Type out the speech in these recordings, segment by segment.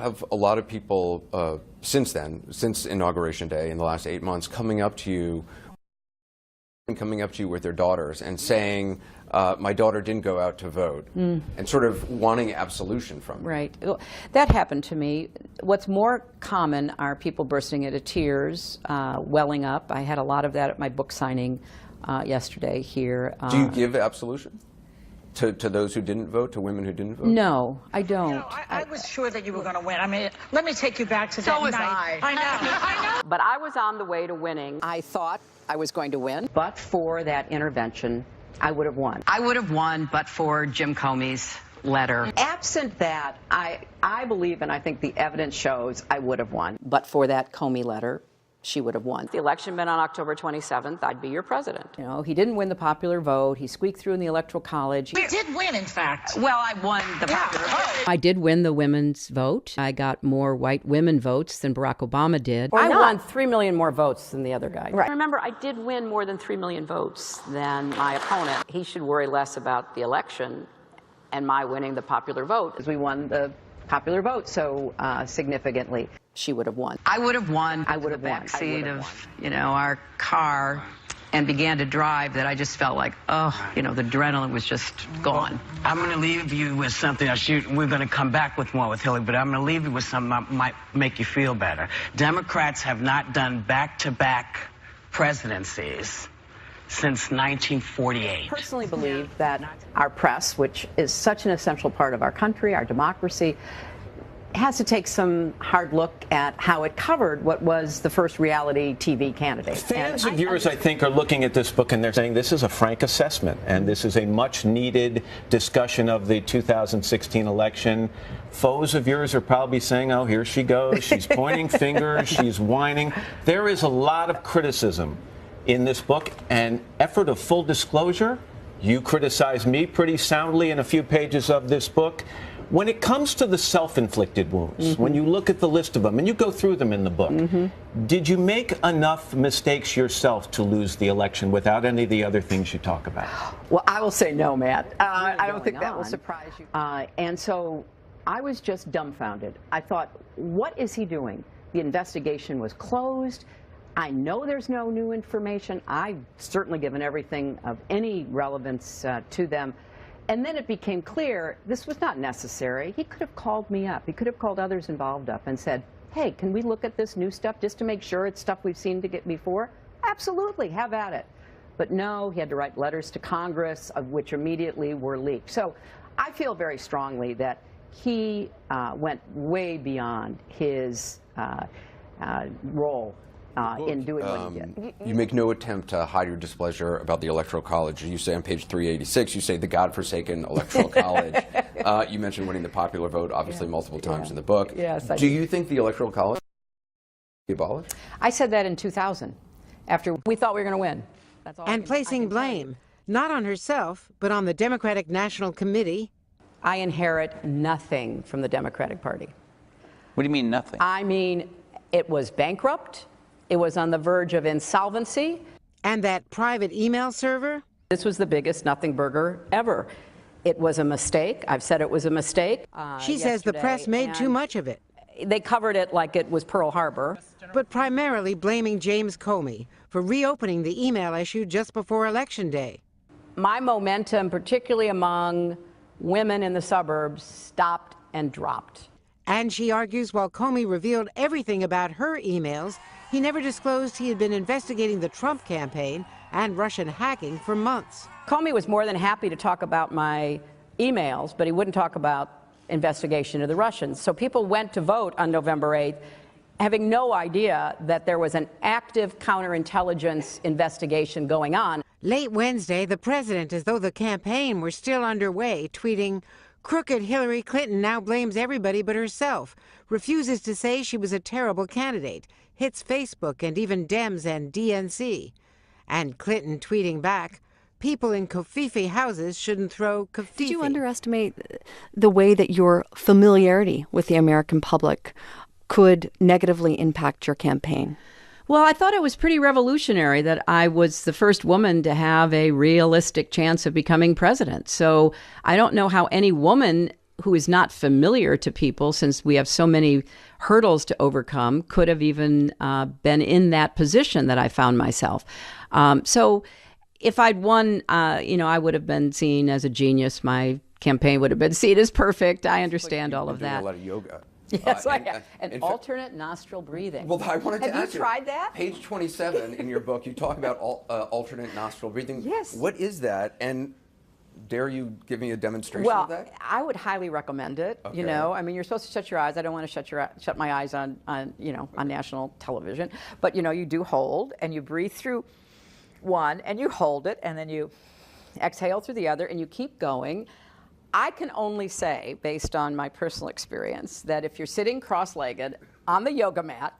have a lot of people since then, since Inauguration Day, in the last 8 months, coming up to you with their daughters and saying, my daughter didn't go out to vote, and sort of wanting absolution from them. Right. That happened to me. What's more common are people bursting into tears, welling up. I had a lot of that at my book signing yesterday here. Do you give absolution to those who didn't vote, to women who didn't vote? No, I don't. You know, I was sure that you were going to win. I mean, let me take you back to that night. I know. But I was on the way to winning. I thought I was going to win. But for that intervention, I would have won. I would have won, but for Jim Comey's letter. Absent that, I believe, and I think the evidence shows, I would have won. But for that Comey letter, she would have won. If the election had been on October 27th, I'd be your president. You know, he didn't win the popular vote. He squeaked through in the Electoral College. He did win, in fact. Well, I won the popular vote. I did win the women's vote. I got more white women votes than Barack Obama did. I won 3 million more votes than the other guy. Right. Remember, I did win more than 3 million votes than my opponent. He should worry less about the election and my winning the popular vote, as we won the popular vote so significantly. She would have won. I would have won. I would have won. Backseat of, you know, our car and began to drive that I just felt like, oh, you know, the adrenaline was just gone. I'm going to leave you with something. We're going to come back with more with Hillary, but I'm going to leave you with something that might make you feel better. Democrats have not done back-to-back presidencies since 1948. I personally believe that our press, which is such an essential part of our country, our democracy, has to take some hard look at how it covered what was the first reality TV candidate. Fans of yours, I think, are looking at this book and they're saying this is a frank assessment and this is a much needed discussion of the 2016 election. Foes of yours are probably saying, oh, here she goes. She's pointing fingers. She's whining. There is a lot of criticism in this book, and effort of full disclosure. You criticize me pretty soundly in a few pages of this book. When it comes to the self-inflicted wounds, when you look at the list of them, and you go through them in the book, did you make enough mistakes yourself to lose the election without any of the other things you talk about? Well, I will say no, Matt. I don't think that will surprise you. And so I was just dumbfounded. I thought, what is he doing? The investigation was closed. I know there's no new information. I've certainly given everything of any relevance to them. And then it became clear this was not necessary. He could have called me up. He could have called others involved up and said, hey, can we look at this new stuff just to make sure it's stuff we've seen to get before? Absolutely, have at it. But no, he had to write letters to Congress, of which immediately were leaked. So I feel very strongly that he went way beyond his role in doing what he did. You make no attempt to hide your displeasure about the Electoral College. You say on page 386, you say the godforsaken Electoral College. You mentioned winning the popular vote, obviously multiple times in the book. Yes, do you think the Electoral College should be abolished? I said that in 2000, after we thought we were going to win. That's all. And placing blame, not on herself, but on the Democratic National Committee. I inherit nothing from the Democratic Party. What do you mean nothing? I mean, it was bankrupt. It was on the verge of insolvency. And that private email server? This was the biggest nothing burger ever. It was a mistake. I've said it was a mistake. She says the press made too much of it. They covered it like it was Pearl Harbor. But primarily blaming James Comey for reopening the email issue just before Election Day. My momentum, particularly among women in the suburbs, stopped and dropped. And she argues while Comey revealed everything about her emails, he never disclosed he had been investigating the Trump campaign and Russian hacking for months. Comey was more than happy to talk about my emails, but he wouldn't talk about investigation of the Russians. So people went to vote on November 8th having no idea that there was an active counterintelligence investigation going on. Late Wednesday, the president, as though the campaign were still underway, tweeting, "Crooked Hillary Clinton now blames everybody but herself, refuses to say she was a terrible candidate, hits Facebook and even Dems and DNC." And Clinton tweeting back, "People in Kofifi houses shouldn't throw Kofifi." Did you underestimate the way that your familiarity with the American public could negatively impact your campaign? Well, I thought it was pretty revolutionary that I was the first woman to have a realistic chance of becoming president. So I don't know how any woman who is not familiar to people, since we have so many hurdles to overcome, could have even been in that position that I found myself. So if I'd won, I would have been seen as a genius. My campaign would have been seen as perfect. I understand all of that. Doing a lot of yoga. Yes, and alternate nostril breathing. Well, I wanted to ask you. Have you tried that? Page 27 in your book, you talk about alternate nostril breathing. Yes. What is that? And dare you give me a demonstration of that? Well, I would highly recommend it. Okay. You're supposed to shut your eyes. I don't want to shut my eyes on national television. But you do hold, and you breathe through one, and you hold it, and then you exhale through the other, and you keep going. I can only say, based on my personal experience, that if you're sitting cross-legged on the yoga mat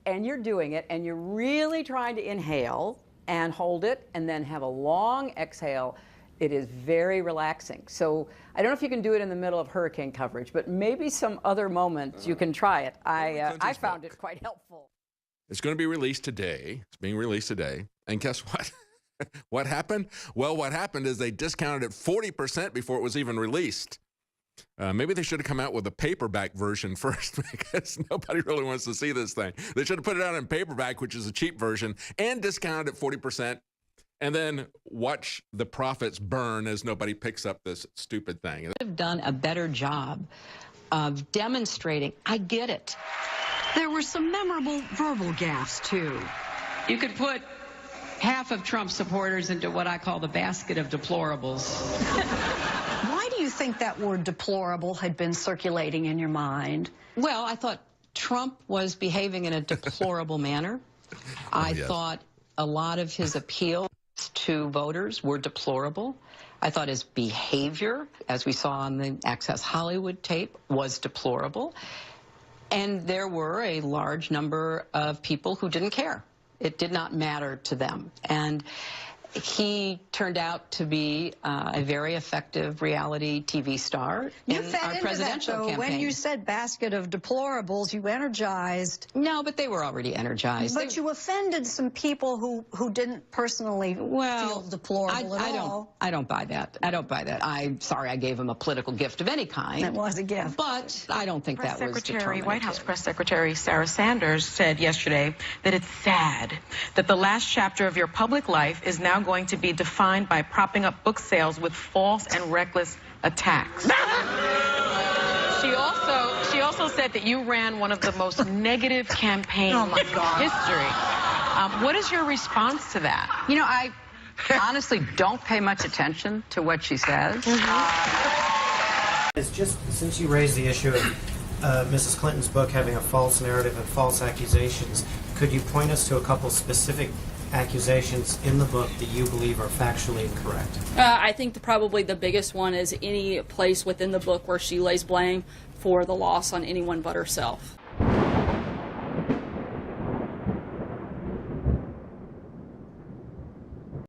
and you're doing it and you're really trying to inhale and hold it and then have a long exhale, it is very relaxing. So I don't know if you can do it in the middle of hurricane coverage, but maybe some other moments you can try it. I found it quite helpful. It's going to be released today. It's being released today. And guess what? What happened? Well, what happened is they discounted it 40% before it was even released. Maybe they should have come out with a paperback version first, because nobody really wants to see this thing. They should have put it out in paperback, which is a cheap version, and discounted it 40%, and then watch the profits burn as nobody picks up this stupid thing. Could have done a better job of demonstrating, I get it. There were some memorable verbal gaffes, too. You could put half of Trump supporters into what I call the basket of deplorables. Why do you think that word deplorable had been circulating in your mind? Well, I thought Trump was behaving in a deplorable manner. I thought a lot of his appeals to voters were deplorable. I thought his behavior, as we saw on the Access Hollywood tape, was deplorable. And there were a large number of people who didn't care. It did not matter to them. And he turned out to be a very effective reality TV star in our presidential campaign. When you said basket of deplorables, you energized. No, but they were already energized. But you offended some people who didn't personally feel deplorable at all. I don't buy that. I don't buy that. I'm sorry I gave him a political gift of any kind. It was a gift. But I don't think that was determinative. White House Press Secretary Sarah Sanders said yesterday that it's sad that the last chapter of your public life is now going to be defined by propping up book sales with false and reckless attacks. She also said that you ran one of the most negative campaigns in history. What is your response to that? I honestly don't pay much attention to what she says. It's just, since you raised the issue of Mrs. Clinton's book having a false narrative and false accusations, could you point us to a couple specific accusations in the book that you believe are factually incorrect? I think probably the biggest one is any place within the book where she lays blame for the loss on anyone but herself.